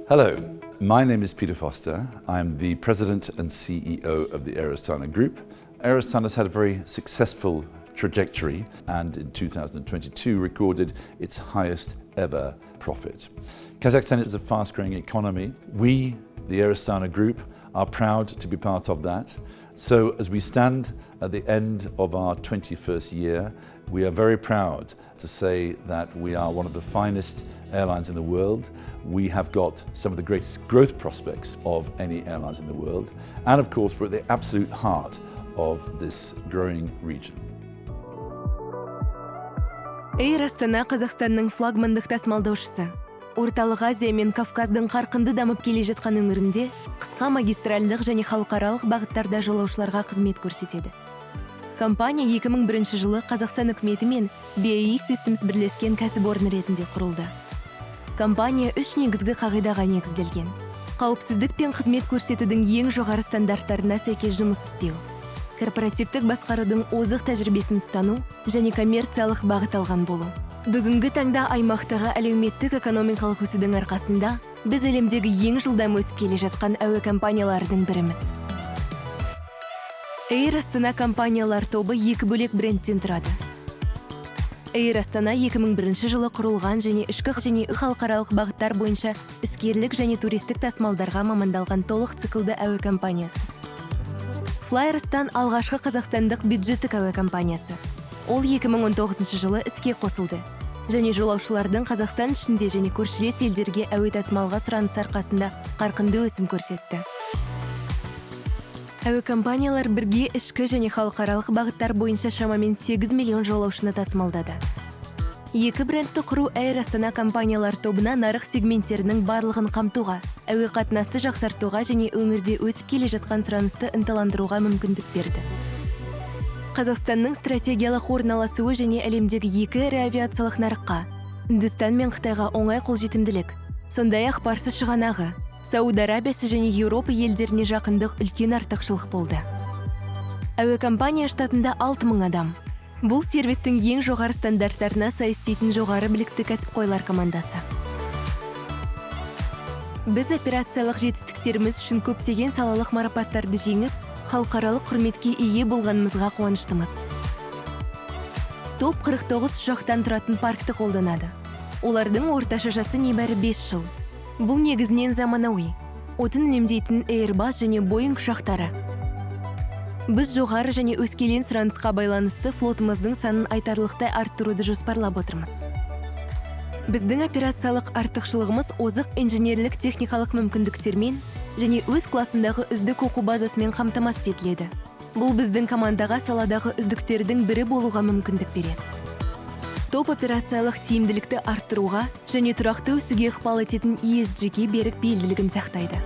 Hello, my name is Peter Foster. I'm the President and CEO of the Air Astana Group. Air Astana has had a very successful trajectory and in 2022 recorded its highest ever profit. Kazakhstan is a fast-growing economy. We, the Air Astana Group, are proud to be part of that. So as we stand at the end of our 21st year, we are very proud to say that we are one of the finest airlines in the world. We have got some of the greatest growth prospects of any airlines in the world. And of course, we're at the absolute heart of this growing region. Air Astana Қазақстанның флагмандық тасымалдаушысы. Орталық Азия мен Кавказдың қарқынды дамып келе жатқан өңірінде қысқа магистральдық және халықаралық бағыттарда жолаушыларға қызмет көрсетеді. Компания 2001 жылы Қазақстан үкіметі мен BAE Systems бірлескен кәсіпорын ретінде құрылды. Компания 3 негізгі қағидаға негізделген. Қауіпсіздік пен қызмет көрсетудің ең жоғары стандарттарына сәйкес жұмыс істеу, корпоративтік басқарудың озық тәжірибесін ұстану және коммерциялық бағыт алған болу. Бүгінгі таңда аймақтағы әлеуметтік экономикалық өсудің арқасында біз әлемдегі ең жылдам өсіп келе жатқан әуе компаниялардың біріміз. Air Astana компаниялар тобы екі бөлек брендтен тұрады. Air Astana 2001 жылы құрылған және ішкі және халықаралық бағыттар бойынша іскерлік және туристік тасымалдарға мамандалған толық циклды әуе компаниясы. Flyrstan алғашқы қазақстандық бюджеттік әуе компаниясы. Ол 2019 жылы іске қосылды және жолаушылардың Қазақстан ішінде және көршілес елдерге әуе тасымалға сұраныс арқасында қарқынды өсім көрсетті. Әуе компаниялар бірге ішкі және халықаралық бағыттар бойынша шамамен 8 миллион жолаушыны тасымалдады. Екі брендті құру Air Astana компаниялар тобына нарық сегменттерінің барлығын қамтуға, әуе қатынасты жақсартуға және өңірде өсіп келе жатқан сұранысты ынталандыруға мүмкіндік берді. Қазақстанның стратегиялық орналасуы және әлемдегі екі ірі авиациялық нарыққа, Үндістан мен Қытайға оңай қолжетімділік, сондай-ақ Парсы шығанағы, Сауд Арабиясы және Еуропа елдеріне жақындық үлкен артықшылық болды. Әуе компания штатында 6000 адам. Бұл сервистің ең жоғары стандарттарына сай істейтін жоғары білікті кәсіпқойлар командасы. Біз операциялық жетістіктеріміз үшін көптеген салалық марапаттарды жеңіп, халықаралық құрметке ие болғанымызға қуаныштымыз. Топ 49 ұшақтан тұратын паркты қолданады. Олардың орташа жасы небәрі 5 жыл. Бұл негізінен заманауи, отын үнемдейтін Airbus және Boeing ұшақтары. Біз жоғары және өскелең сұранысқа байланысты флотымыздың санын айтарлықтай арттыруды жоспарлап отырмыз. Біздің операциялық артықшылығымыз озық инженерлік техникалық мүмкіндіктермен және өз классындағы үздік оқу базасымен қамтамасыз етіледі. Бұл біздің командаға саладағы үздіктердің бірі болуға мүмкіндік береді. Топ операциялық тиімділікті арттыруға және тұрақты өсуге ықпал ететін ESG-ге берік бейілділігін сақтайды.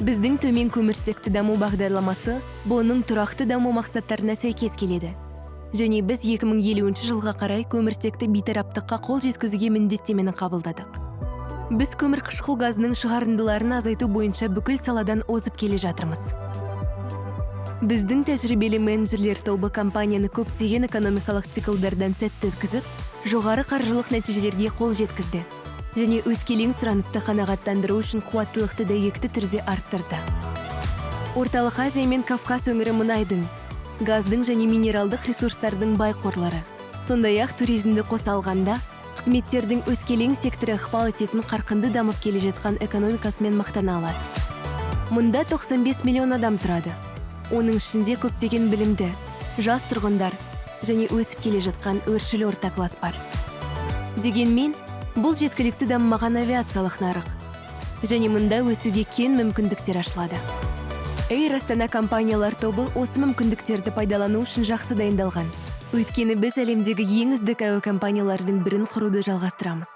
Біздің төмен көміртекті даму бағдарламасы бұның тұрақты даму мақсаттарына сәйкес келеді. Және біз 2050 жылға қарай көміртекті бейтараптыққа қол жеткізуге міндеттемені қабылдадық. Біз көмірқышқыл газының шығарындыларын азайту бойынша бүкіл саладан озып келе жатырмыз. Біздің тәжірибелі менеджерлер тобы компанияны көптеген экономикалық циклдардан сәтті өткізіп, жоғары қаржылық нәтижелерге қол жеткізді және өскелең сұранысты қанағаттандыру үшін қуаттылықты дәйекті түрде арттырды. Орталық Азия мен Кавказ өңірі мұнайдың, газдың және минералдық ресурстардың бай қорлары. Сондай-ақ туризмді қоса алғанда, қызметтердің өскелең секторы ықпал ететін қарқынды дамып келе жатқан экономикасымен мақтана алады. Мұнда 95 миллион адам тұрады. Оның ішінде көптеген білімді, жас тұрғындар және өсіп келе жатқан өршіл орта класс бар. Дегенмен, бұл жеткілікті дамымаған авиациялық нарық. Және мұнда өсуге кен мүмкіндіктер ашылады. Air Astana компаниялар тобы осы мүмкіндіктерді пайдалану үшін жақсы дайындалған. Өйткені біз әлемдегі ең үздік әуе компаниялардың бірін құруды жалғастырамыз.